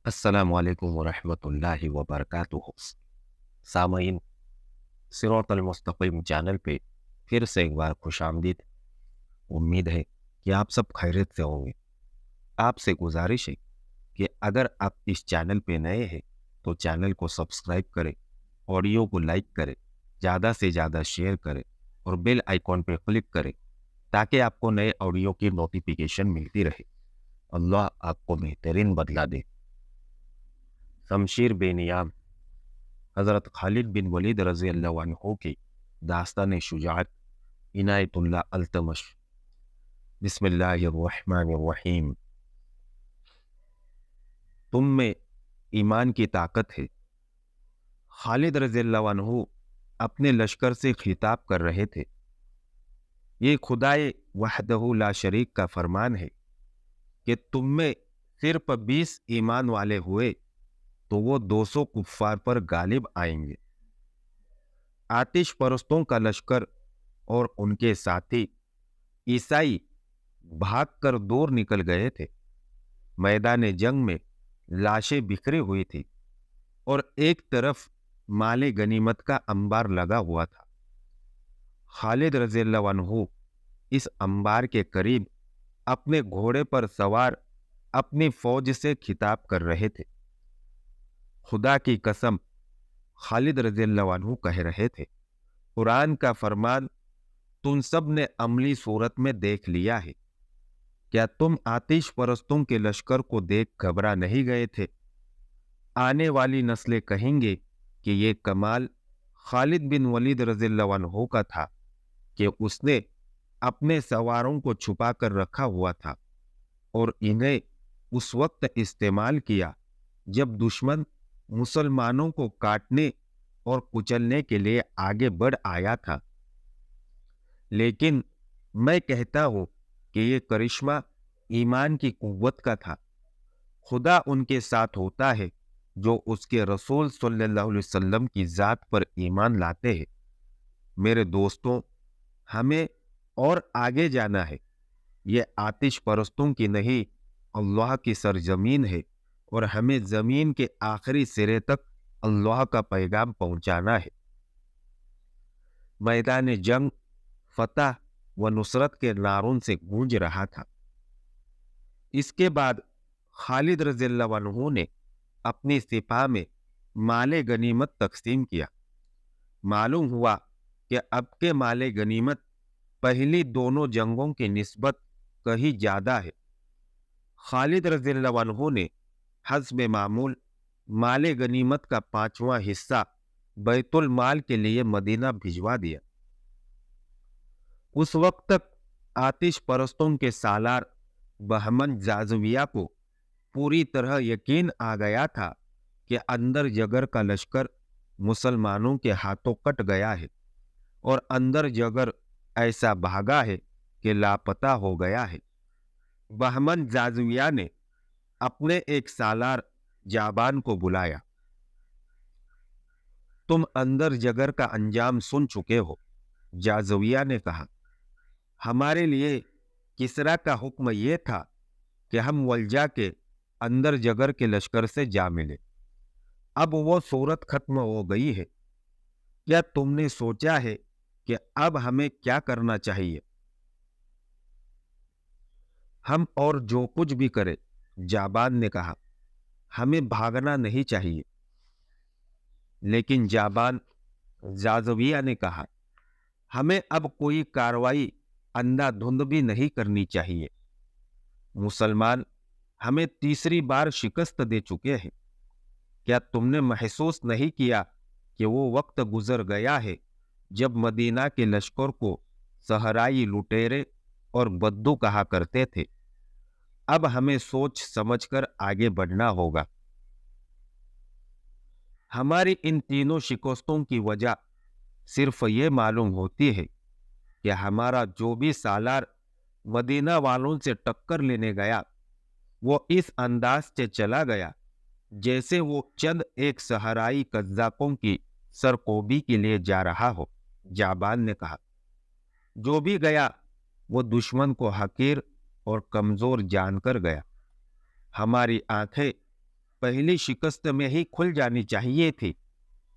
अस्सलाम वालेकुम वरहमतुल्लाहि वबरकातुहू। सामईन, सिरातल मुस्तकीम चैनल पे फिर से एक बार खुशामदीद। उम्मीद है कि आप सब खैरियत से होंगे। आपसे गुजारिश है कि अगर आप इस चैनल पे नए हैं तो चैनल को सब्सक्राइब करें, ऑडियो को लाइक करें, ज़्यादा से ज़्यादा शेयर करें और बेल आइकॉन पे क्लिक करें ताकि आपको नए ऑडियो की नोटिफिकेशन मिलती रहे। अल्लाह आपको बेहतरीन बदला दे। शमशीर बेनियाम हज़रत खालिद बिन वलीद रज़ी अल्लाह अन्हु की दास्तान शुजाअत इनायतुल्लाह अल्तमश। बिस्मिल्लाहिर्रहमानिर्रहीम। तुम में ईमान की ताकत है। खालिद रज़ी अल्लाह अन्हु अपने लश्कर से खिताब कर रहे थे। ये खुदाए वहदहु ला शरीक का फरमान है कि तुम में सिर्फ 20 ईमान वाले हुए तो वो 200 कुफ्फार पर गालिब आएंगे। आतिश परस्तों का लश्कर और उनके साथी ईसाई भागकर दूर निकल गए थे। मैदान जंग में लाशें बिखरी हुई थी और एक तरफ माले गनीमत का अंबार लगा हुआ था। खालिद रज़ियल्लाहु अन्हु इस अंबार के करीब अपने घोड़े पर सवार अपनी फौज से खिताब कर रहे थे। खुदा की कसम, खालिद रज़ियल्लाहु अन्हु कह रहे थे, कुरान का फरमान तुम सब ने अमली सूरत में देख लिया है। क्या तुम आतिश परस्तों के लश्कर को देख घबरा नहीं गए थे? आने वाली नस्लें कहेंगे कि ये कमाल खालिद बिन वलीद रज़ियल्लाहु अन्हु का था कि उसने अपने सवारों को छुपा कर रखा हुआ था और इन्हें उस वक्त इस्तेमाल किया जब दुश्मन मुसलमानों को काटने और कुचलने के लिए आगे बढ़ आया था। लेकिन मैं कहता हूं कि ये करिश्मा ईमान की कुव्वत का था। खुदा उनके साथ होता है जो उसके रसूल सल्लल्लाहु अलैहि वसल्लम की ज़ात पर ईमान लाते हैं। मेरे दोस्तों, हमें और आगे जाना है। ये आतिश परस्तों की नहीं, अल्लाह की सरजमीन है और हमें ज़मीन के आखिरी सिरे तक अल्लाह का पैगाम पहुंचाना है। मैदान जंग फतह व नुसरत के नारों से गूंज रहा था। इसके बाद खालिद रज़ियल्लाहु अन्हु ने अपनी सिपाह में माले गनीमत तकसीम किया। मालूम हुआ कि अब के माले गनीमत पहली दोनों जंगों की निस्बत कहीं ज्यादा है। खालिद रज़ियल्लाहु अन्हु ने हस्ब मामूल माले गनीमत का 5वां हिस्सा बैतुल माल के लिए मदीना भिजवा दिया। उस वक्त तक आतिश परस्तों के सालार बहमन जाज़विया को पूरी तरह यकीन आ गया था कि अंदर जगर का लश्कर मुसलमानों के हाथों कट गया है और अंदर जगर ऐसा भागा है कि लापता हो गया है। बहमन जाज़विया ने अपने एक सालार जाबान को बुलाया। तुम अंदर जगर का अंजाम सुन चुके हो। जाज़विया ने कहा, हमारे लिए किसरा का हुक्म यह था कि हम वल्जा के अंदर जगर के लश्कर से जा मिले। अब वो सूरत खत्म हो गई है। क्या तुमने सोचा है कि अब हमें क्या करना चाहिए? हम और जो कुछ भी करें, जाबान ने कहा, हमें भागना नहीं चाहिए। लेकिन जाबान जाज़विया ने कहा, हमें अब कोई कार्रवाई अंधाधुंध भी नहीं करनी चाहिए। मुसलमान हमें तीसरी बार शिकस्त दे चुके हैं। क्या तुमने महसूस नहीं किया कि वो वक्त गुजर गया है जब मदीना के लश्कर को सहराई लुटेरे और बद्दू कहा करते थे? अब हमें सोच समझकर आगे बढ़ना होगा। हमारी इन तीनों शिकस्तों की वजह सिर्फ ये मालूम होती है कि हमारा जो भी सालार मदीना वालों से टक्कर लेने गया वो इस अंदाज से चला गया जैसे वो चंद एक सहराई कज्जाकों की सरकोबी के लिए जा रहा हो। जाबान ने कहा, जो भी गया वो दुश्मन को हकीर और कमजोर जानकर गया। हमारी आंखें पहली शिकस्त में ही खुल जानी चाहिए थी,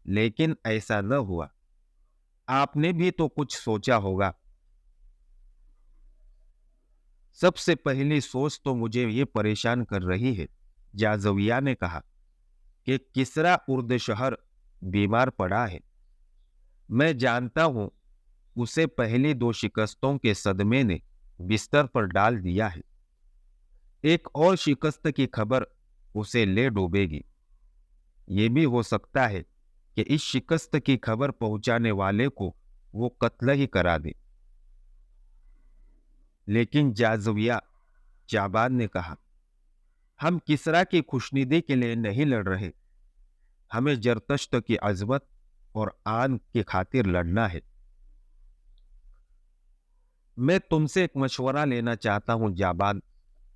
लेकिन ऐसा न हुआ। आपने भी तो कुछ सोचा होगा। सबसे पहली सोच तो मुझे ये परेशान कर रही है, जाज़विया ने कहा, कि किसरा उर्द शहर बीमार पड़ा है। मैं जानता हूं उसे पहली 2 शिकस्तों के सदमे ने बिस्तर पर डाल दिया है। एक और शिकस्त की खबर उसे ले डूबेगी। ये भी हो सकता है कि इस शिकस्त की खबर पहुंचाने वाले को वो कत्ल ही करा दे। लेकिन जाज़विया जाबान ने कहा, हम किसरा की खुशनुदी के लिए नहीं लड़ रहे, हमें जरतश्त की अजमत और आन की खातिर लड़ना है। मैं तुमसे एक मशवरा लेना चाहता हूं जाबान,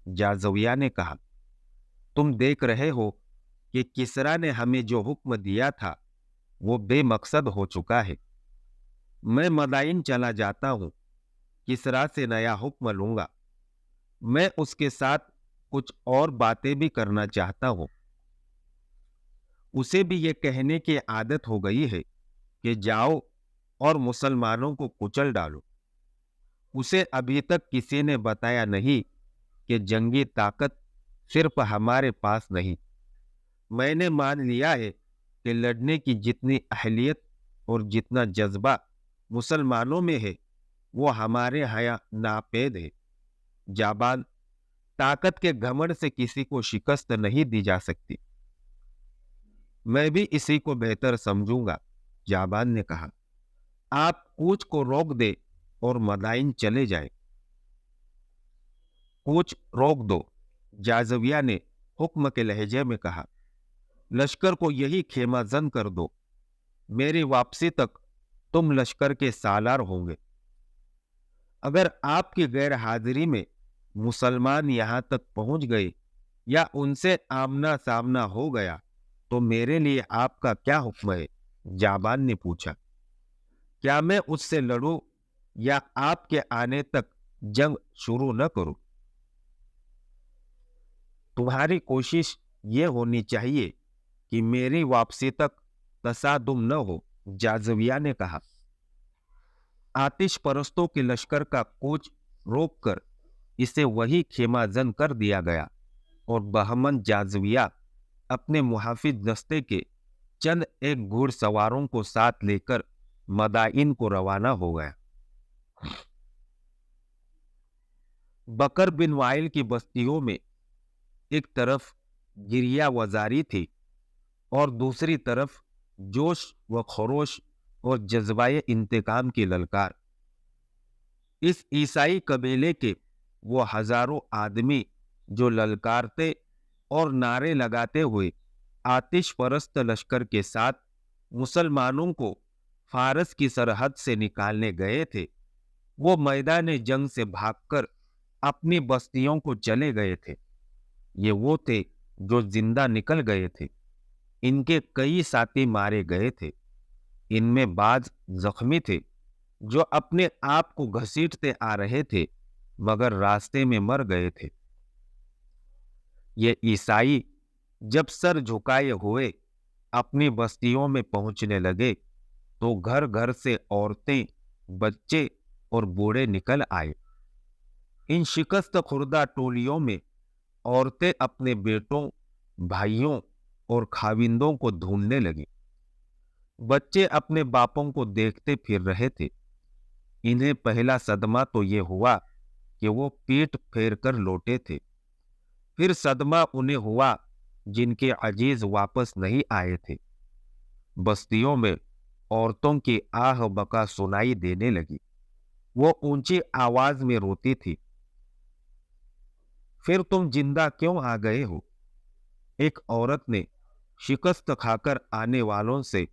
जाज़विया ने कहा। तुम देख रहे हो कि किसरा ने हमें जो हुक्म दिया था वो बेमकसद हो चुका है। मैं मदाइन चला जाता हूं, किसरा से नया हुक्म लूंगा। मैं उसके साथ कुछ और बातें भी करना चाहता हूं। उसे भी ये कहने की आदत हो गई है कि जाओ और मुसलमानों को कुचल डालो। उसे अभी तक किसी ने बताया नहीं कि जंगी ताकत सिर्फ हमारे पास नहीं। मैंने मान लिया है कि लड़ने की जितनी अहलियत और जितना जज्बा मुसलमानों में है वो हमारे यहाँ नापेद है। जाबान, ताकत के घमंड से किसी को शिकस्त नहीं दी जा सकती। मैं भी इसी को बेहतर समझूंगा, जाबान ने कहा। आप कूच को रोक दे और मदाइन चले जाए। कूच रोक दो, जाज़विया ने हुक्म के लहजे में कहा। लश्कर को यही खेमाजन कर दो। मेरी वापसी तक तुम लश्कर के सालार होंगे। अगर आपकी गैर हाजिरी में मुसलमान यहां तक पहुंच गए या उनसे आमना सामना हो गया तो मेरे लिए आपका क्या हुक्म है, जाबान ने पूछा। क्या मैं उससे लड़ूं या आपके आने तक जंग शुरू न करूं? तुम्हारी कोशिश ये होनी चाहिए कि मेरी वापसी तक तसादुम न हो, जाज़विया ने कहा। आतिश परस्तों के लश्कर का कूच रोककर इसे वही खेमाजन कर दिया गया और बहमन जाज़विया अपने मुहाफिज दस्ते के चंद एक घुड़सवारों को साथ लेकर मदाइन को रवाना हो गया। बकर बिन वाइल की बस्तियों में एक तरफ गिरिया वजारी थी और दूसरी तरफ जोश व खरोश और जज्बाए इंतकाम की ललकार। इस ईसाई कबीले के वो हजारों आदमी जो ललकारते और नारे लगाते हुए आतिश परस्त लश्कर के साथ मुसलमानों को फारस की सरहद से निकालने गए थे, वो मैदान जंग से भागकर अपनी बस्तियों को चले गए थे। ये वो थे जो जिंदा निकल गए थे। इनके कई साथी मारे गए थे। इनमें बाज जख्मी थे जो अपने आप को घसीटते आ रहे थे मगर रास्ते में मर गए थे। ये ईसाई जब सर झुकाए हुए अपनी बस्तियों में पहुंचने लगे तो घर घर से औरतें, बच्चे और बूढ़े निकल आए। इन शिकस्त खुर्दा टोलियों में औरतें अपने बेटों, भाइयों और खाविंदों को ढूंढने लगी। बच्चे अपने बापों को देखते फिर रहे थे। इन्हें पहला सदमा तो ये हुआ कि वो पीठ फेर कर लौटे थे। फिर सदमा उन्हें हुआ जिनके अजीज वापस नहीं आए थे। बस्तियों में औरतों की आह बका सुनाई देने लगी। वो ऊंची आवाज में रोती थी, फिर तुम जिंदा क्यों आ गए हो? एक औरत ने शिकस्त खाकर आने वालों से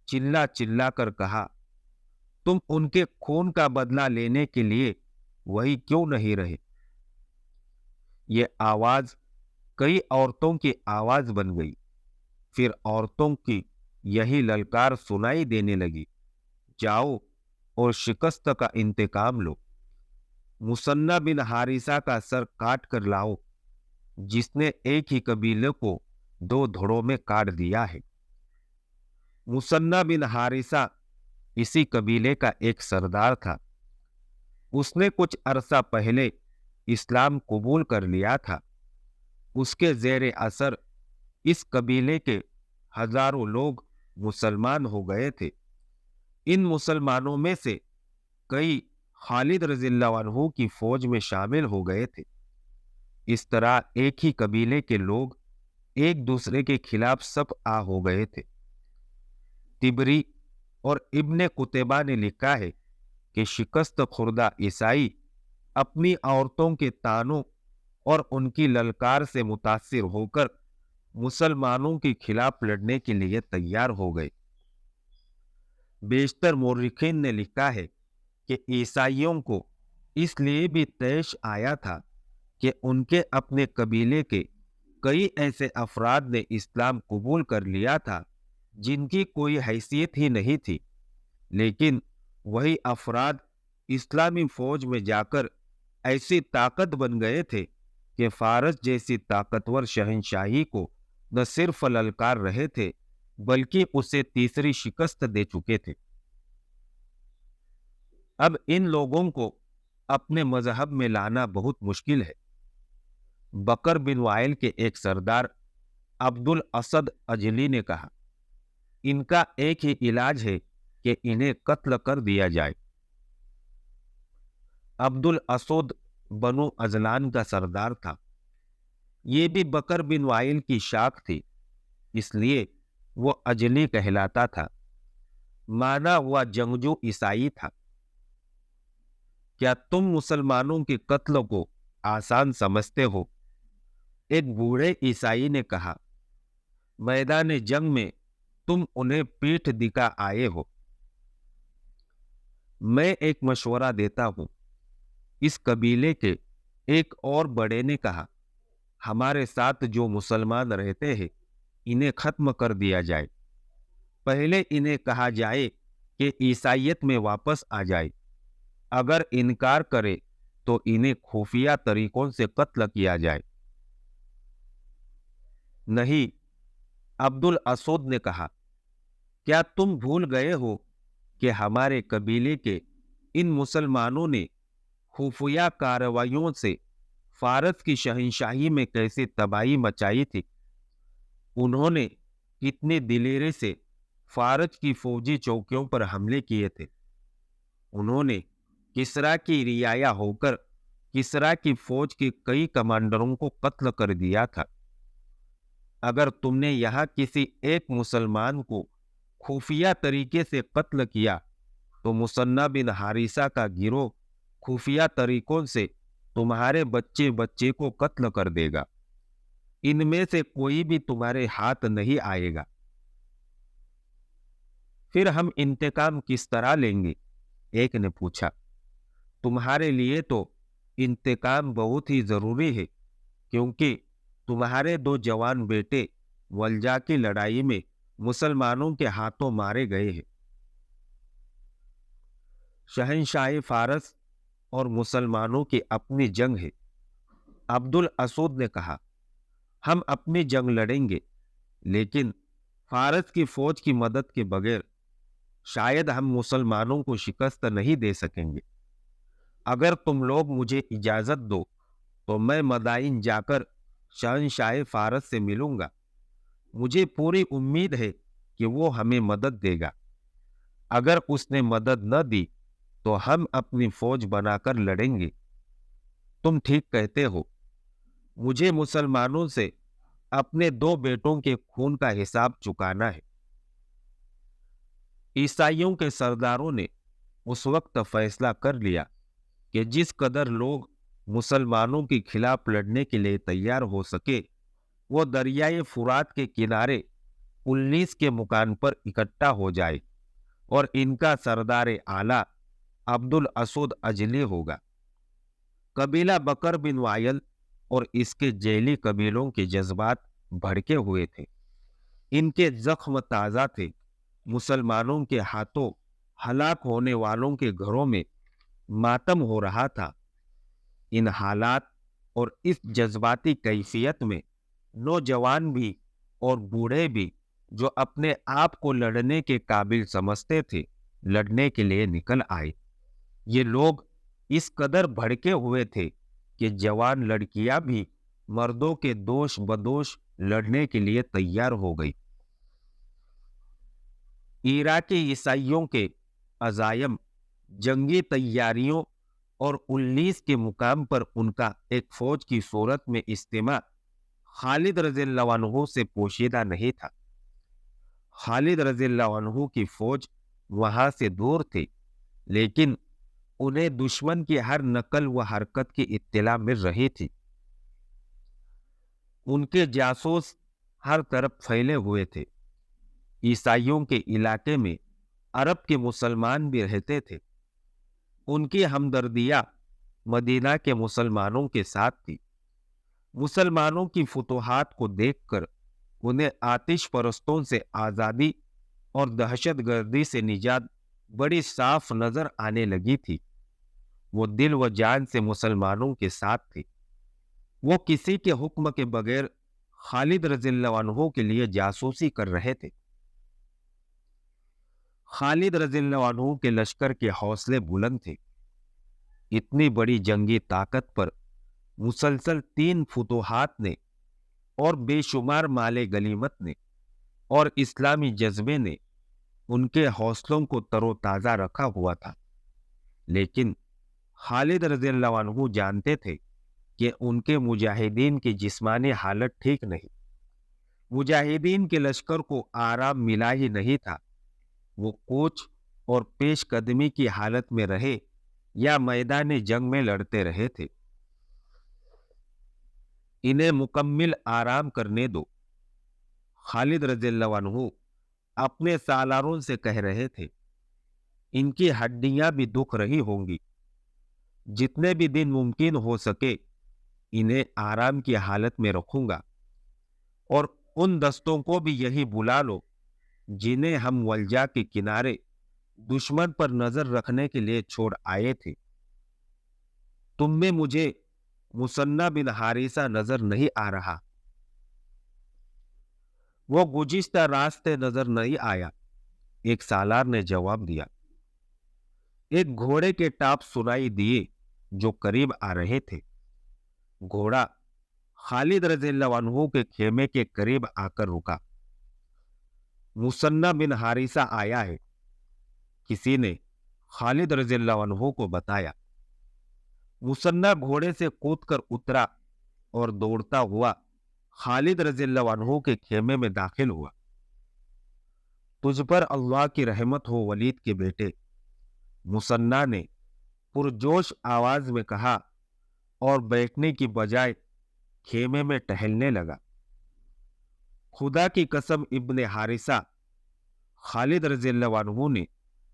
चिल्ला चिल्ला कर कहा, तुम उनके खून का बदला लेने के लिए वही क्यों नहीं रहे? ये आवाज कई औरतों की आवाज बन गई। फिर औरतों की यही ललकार सुनाई देने लगी, जाओ और शिकस्त का इंतकाम लो। मुसन्ना बिन हारिसा का सर काट कर लाओ, जिसने एक ही कबीले को दो धड़ों में काट दिया है। मुसन्ना बिन हारिसा इसी कबीले का एक सरदार था। उसने कुछ अरसा पहले इस्लाम कबूल कर लिया था। उसके जेर असर इस कबीले के हजारों लोग मुसलमान हो गए थे। इन मुसलमानों में से कई खालिद रज़ियल्लाहु अन्हु की फौज में शामिल हो गए थे। इस तरह एक ही कबीले के लोग एक दूसरे के खिलाफ सब आ हो गए थे। तिबरी और इब्ने कुतैबा ने लिखा है कि शिकस्त खुर्दा ईसाई अपनी औरतों के तानों और उनकी ललकार से मुतासिर होकर मुसलमानों के खिलाफ लड़ने के लिए तैयार हो गए। बेशतर मोर्रिखीन ने लिखा है कि ईसाइयों को इसलिए भी तैश आया था कि उनके अपने कबीले के कई ऐसे अफराद ने इस्लाम कबूल कर लिया था जिनकी कोई हैसियत ही नहीं थी, लेकिन वही अफराद इस्लामी फौज में जाकर ऐसी ताकत बन गए थे कि फारस जैसी ताकतवर शहंशाही को न सिर्फ ललकार रहे थे बल्कि उसे तीसरी शिकस्त दे चुके थे। अब इन लोगों को अपने मजहब में लाना बहुत मुश्किल है। बकर बिन वाइल के एक सरदार अब्दुल असद अजली ने कहा, इनका एक ही इलाज है कि इन्हें कत्ल कर दिया जाए। अब्दुल असद बनु अजलान का सरदार था। ये भी बकर बिन वाइल की शाख थी, इसलिए वो अजली कहलाता था। माना हुआ जंगजू ईसाई था। क्या तुम मुसलमानों के कत्ल को आसान समझते हो? एक बूढ़े ईसाई ने कहा, मैदान जंग में तुम उन्हें पीठ दिखा आए हो। मैं एक मशवरा देता हूं। इस कबीले के एक और बड़े ने कहा, हमारे साथ जो मुसलमान रहते हैं इन्हें खत्म कर दिया जाए। पहले इन्हें कहा जाए कि ईसाइयत में वापस आ जाए। अगर इनकार करे तो इन्हें खुफिया तरीकों से कत्ल किया जाए। नहीं, अब्दुल असद ने कहा, क्या तुम भूल गए हो कि हमारे कबीले के इन मुसलमानों ने खुफिया कार्रवाइयों से फारस की शहंशाही में कैसे तबाही मचाई थी? उन्होंने कितने दिलेरे से फारस की फौजी चौकियों पर हमले किए थे। उन्होंने किसरा की रियाया होकर किसरा की फौज के कई कमांडरों को कत्ल कर दिया था। अगर तुमने यहाँ किसी एक मुसलमान को खुफिया तरीके से कत्ल किया तो मुसन्ना बिन हारिसा का गिरोह खुफिया तरीकों से तुम्हारे बच्चे बच्चे को कत्ल कर देगा। इनमें से कोई भी तुम्हारे हाथ नहीं आएगा। फिर हम इंतकाम किस तरह लेंगे? एक ने पूछा। तुम्हारे लिए तो इंतकाम बहुत ही जरूरी है, क्योंकि तुम्हारे दो जवान बेटे वल्जा की लड़ाई में मुसलमानों के हाथों मारे गए हैं। शहंशाह फारस और मुसलमानों की अपनी जंग है। अब्दुल असद ने कहा, हम अपनी जंग लड़ेंगे, लेकिन फारस की फौज की मदद के बगैर शायद हम मुसलमानों को शिकस्त नहीं दे सकेंगे। अगर तुम लोग मुझे इजाजत दो तो मैं मदाइन जाकर शहंशाह फारस से मिलूंगा। मुझे पूरी उम्मीद है कि वो हमें मदद देगा। अगर उसने मदद न दी तो हम अपनी फौज बनाकर लड़ेंगे। तुम ठीक कहते हो। मुझे मुसलमानों से अपने दो बेटों के खून का हिसाब चुकाना है। ईसाइयों के सरदारों ने उस वक्त फैसला कर लिया कि जिस कदर लोग मुसलमानों के खिलाफ लड़ने के लिए तैयार हो सके वो दरियाए फुरात के किनारे 19 के मुकाम पर इकट्ठा हो जाए और इनका सरदार आला अब्दुल असद अजली होगा। कबीला बकर बिन वायल और इसके जैली कबीलों के जज्बात भड़के हुए थे। इनके जख्म ताज़ा थे। मुसलमानों के हाथों हलाक होने वालों के घरों में मातम हो रहा था। इन हालात और इस जज्बाती कैफियत में नौजवान भी اور بوڑھے بھی جو اپنے آپ کو لڑنے کے قابل سمجھتے تھے لڑنے کے لیے نکل آئے۔ یہ لوگ اس قدر بھڑکے ہوئے تھے کہ جوان لڑکیاں بھی مردوں کے دوش بدوش لڑنے کے لیے تیار ہو گئی۔ عراقی عیسائیوں کے عزائم، جنگی تیاریوں اور 19 کے مقام پر ان کا ایک فوج کی صورت میں اجتماع خالد رضی اللہ عنہ سے پوشیدہ نہیں تھا۔ خالد رضی اللہ عنہ کی فوج وہاں سے دور تھی، لیکن انہیں دشمن کی ہر نقل و حرکت کی اطلاع مل رہی تھی۔ ان کے جاسوس ہر طرف پھیلے ہوئے تھے۔ عیسائیوں کے علاقے میں عرب کے مسلمان بھی رہتے تھے۔ ان کی ہمدردیاں مدینہ کے مسلمانوں کے ساتھ تھی۔ مسلمانوں کی فتوحات کو دیکھ کر انہیں آتش پرستوں سے آزادی اور دہشت گردی سے نجات بڑی صاف نظر آنے لگی تھی۔ وہ دل و جان سے مسلمانوں کے ساتھ تھے۔ وہ کسی کے حکم کے بغیر خالد رضی اللہ عنہ کے لیے جاسوسی کر رہے تھے۔ خالد رضی اللہ عنہ کے لشکر کے حوصلے بلند تھے۔ اتنی بڑی جنگی طاقت پر مسلسل 3 فتوحات نے اور بے شمار مال غنیمت نے اور اسلامی جذبے نے ان کے حوصلوں کو تر و تازہ رکھا ہوا تھا، لیکن خالد رضی اللہ عنہ جانتے تھے کہ ان کے مجاہدین کی جسمانی حالت ٹھیک نہیں۔ مجاہدین کے لشکر کو آرام ملا ہی نہیں تھا۔ وہ کوچ اور پیش قدمی کی حالت میں رہے یا میدان جنگ میں لڑتے رہے تھے۔ انہیں مکمل آرام کرنے دو، خالد رضی اللہ عنہ اپنے سالاروں سے کہہ رہے تھے۔ ان کی ہڈیاں بھی دکھ رہی ہوں گی۔ جتنے بھی دن ممکن ہو سکے انہیں آرام کی حالت میں رکھوں گا، اور ان دستوں کو بھی یہی بلا لو جنہیں ہم ولجا کے کنارے دشمن پر نظر رکھنے کے لیے چھوڑ آئے تھے۔ تم میں مجھے مثنی بن حارثہ نظر نہیں آ رہا۔ وہ گزشتہ راستے نظر نہیں آیا، ایک سالار نے جواب دیا۔ ایک گھوڑے کے ٹاپ سنائی دیے جو قریب آ رہے تھے۔ گھوڑا خالد رضی اللہ عنہ کے خیمے کے قریب آ کر رکا۔ مثنی بن حارثہ آیا ہے، کسی نے خالد رضی اللہ عنہ کو بتایا۔ مثنی گھوڑے سے کود کر اترا اور دوڑتا ہوا خالد رضی اللہ عنہ کے خیمے میں داخل ہوا۔ تجھ پر اللہ کی رحمت ہو ولید کے بیٹے، مثنی نے پرجوش آواز میں کہا اور بیٹھنے کی بجائے خیمے میں ٹہلنے لگا۔ خدا کی قسم ابن حارثہ، خالد رضی اللہ عنہ نے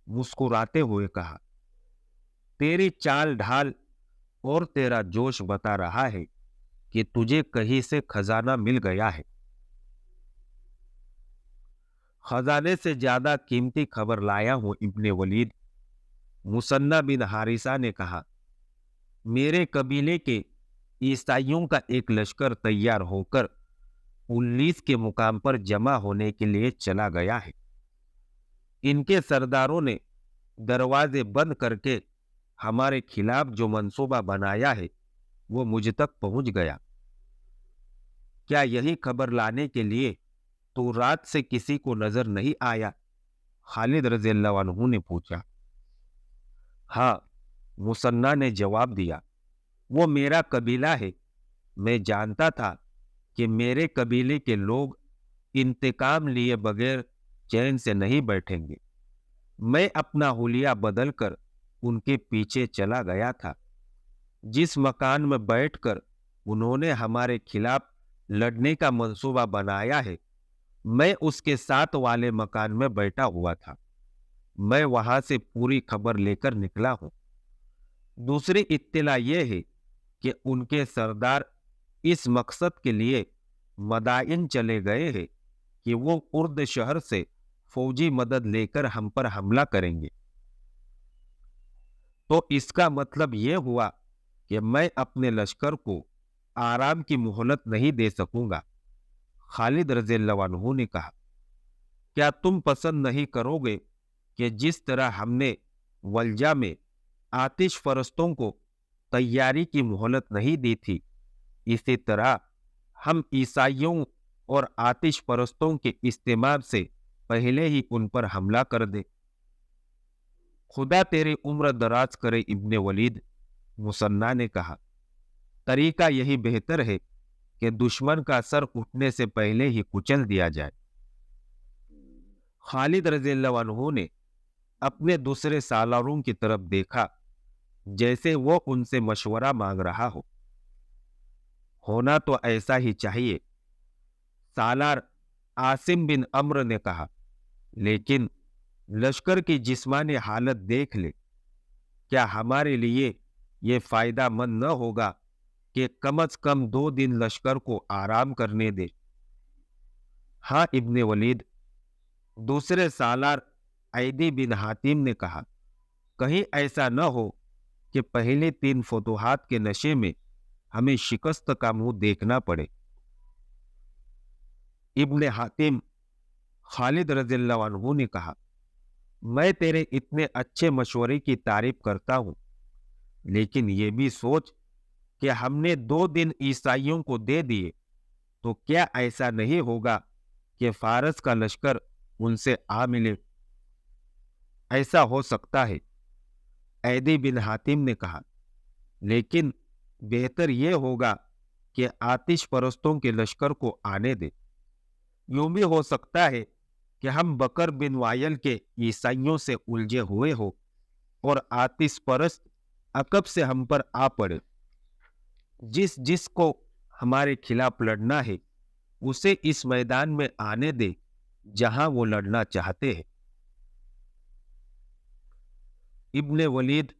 مسکراتے ہوئے کہا، تیری چال ڈھال اور تیرا جوش بتا رہا ہے کہ تجھے کہیں سے خزانہ مل گیا ہے۔ خزانے سے زیادہ قیمتی خبر لایا ہوں ابن ولید، مثنی بن حارثہ نے کہا۔ میرے قبیلے کے عیسائیوں کا ایک لشکر تیار ہو کر 19 کے مقام پر جمع ہونے کے لیے چلا گیا ہے۔ ان کے سرداروں نے دروازے بند کر کے ہمارے خلاف جو منصوبہ بنایا ہے وہ مجھ تک پہنچ گیا۔ کیا یہی خبر لانے کے لیے تو رات سے کسی کو نظر نہیں آیا؟ خالد رضی اللہ عنہ نے پوچھا۔ ہاں، مثنی نے جواب دیا، وہ میرا قبیلہ ہے۔ میں جانتا تھا کہ میرے قبیلے کے لوگ انتقام لیے بغیر چین سے نہیں بیٹھیں گے۔ میں اپنا حلیہ بدل کر ان کے پیچھے چلا گیا تھا۔ جس مکان میں بیٹھ کر انہوں نے ہمارے خلاف لڑنے کا منصوبہ بنایا ہے، میں اس کے ساتھ والے مکان میں بیٹھا ہوا تھا۔ میں وہاں سے پوری خبر لے کر نکلا ہوں۔ دوسری اطلاع یہ ہے کہ ان کے سردار اس مقصد کے لیے مدائن چلے گئے ہیں کہ وہ ارد شہر سے فوجی مدد لے کر ہم پر حملہ کریں گے۔ تو اس کا مطلب یہ ہوا کہ میں اپنے لشکر کو آرام کی مہلت نہیں دے سکوں گا۔ खालिद रज़ियल्लाहु अन्हु ने कहा, क्या तुम पसंद नहीं करोगे कि जिस तरह हमने वल्जा में आतिश परस्तों को तैयारी की मोहलत नहीं दी थी, इसी तरह हम ईसाइयों और आतिश परस्तों के इस्तेमाल से पहले ही उन पर हमला कर दे। खुदा तेरी उम्र दराज करे इब्ने वलीद, मुसन्ना ने कहा, तरीका यही बेहतर है कि दुश्मन का सर उठने से पहले ही कुचल दिया जाए। खालिद रज़ियल्लाहु अन्हु ने अपने दूसरे सालारों की तरफ देखा, जैसे वो उनसे मशवरा मांग रहा हो। होना तो ऐसा ही चाहिए, सालार आसिम बिन अम्र ने कहा, लेकिन लश्कर की जिस्मानी हालत देख ले, क्या हमारे लिए ये फायदा मंद न होगा कि कम से कम 2 दिन लश्कर को आराम करने दे। हाँ इब्ने वलीद, दूसरे सालार ऐदी बिन हातिम ने कहा, कहीं ऐसा न हो कि पहले 3 फतूहात के नशे में हमें शिकस्त का मुंह देखना पड़े। इब्ने हातिम खालिद रज़ियल्लाहु अन्हु ने कहा, मैं तेरे इतने अच्छे मशवरे की तारीफ करता हूं, लेकिन ये भी सोच कि हमने 2 दिन ईसाइयों को दे दिए तो क्या ऐसा नहीं होगा कि फारस का लश्कर उनसे आ मिले। ऐसा हो सकता है, ऐदी बिन हातिम ने कहा, लेकिन बेहतर यह होगा कि आतिश परस्तों के लश्कर को आने दे। यूं भी हो सकता है कि हम बकर बिन वायल के ईसाइयों से उलझे हुए हो और आतिश परस्त अकब से हम पर आ पड़े। जिसको हमारे खिलाफ लड़ना है उसे इस मैदान में आने दे जहां वो लड़ना चाहते हैं। इब्ने वलीद,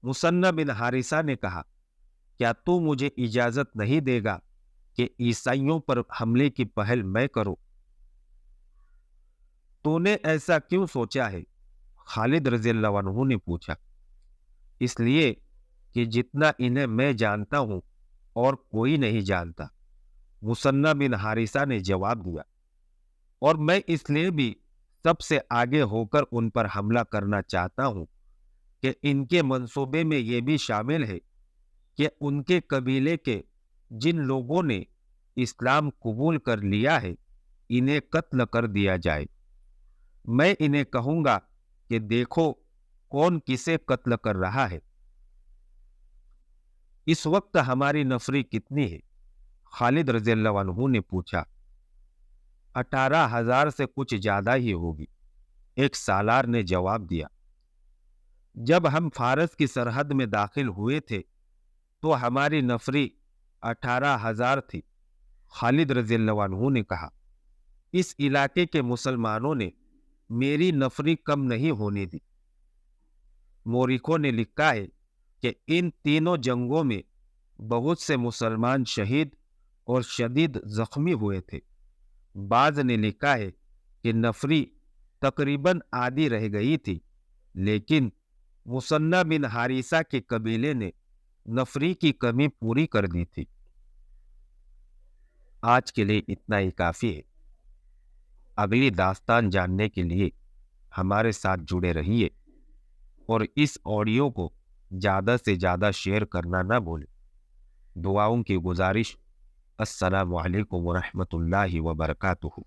मुसन्ना बिन हारिसा ने कहा, क्या तू मुझे इजाजत नहीं देगा कि ईसाइयों पर हमले की पहल मैं करूं? तूने ऐसा क्यों सोचा है? खालिद रज़ियल्लाहु अन्हु ने पूछा। इसलिए कि जितना इन्हें मैं जानता हूं और कोई नहीं जानता, मुसन्ना बिन हारिसा ने जवाब दिया, और मैं इसलिए भी सबसे आगे होकर उन पर हमला करना चाहता हूं कि इनके मंसूबे में यह भी शामिल है कि उनके कबीले के जिन लोगों ने इस्लाम कबूल कर लिया है, इन्हें कत्ल कर दिया जाए। मैं इन्हें कहूंगा कि देखो कौन किसे कत्ल कर रहा है। इस वक्त हमारी नफरी कितनी है? खालिद रज़ियल्लाहु अन्हु ने पूछा। 18,000 से कुछ ज्यादा ही होगी, एक सालार ने जवाब दिया। जब हम फारस की सरहद में दाखिल हुए थे तो हमारी नफरी 18,000 थी। खालिद रज़ियल्लाहु अन्हु ने कहा, इस इलाके के मुसलमानों ने मेरी नफरी कम नहीं होने दी। मोरिखों ने लिखा है कि इन तीनों जंगों में बहुत से मुसलमान शहीद और शदीद जख्मी हुए थे। बाज ने लिखा है कि नफरी तकरीबन आधी रह गई थी, लेकिन मुसन्ना बिन हारिसा के कबीले ने नफरी की कमी पूरी कर दी थी। आज के लिए इतना ही काफी है। अगली दास्तान जानने के लिए हमारे साथ जुड़े रहिए और इस ऑडियो को ज़्यादा से ज़्यादा शेयर करना ना भूलें। दुआओं की गुजारिश। अस्सलामु अलैकुम व रहमतुल्लाहि व बरकातुहू।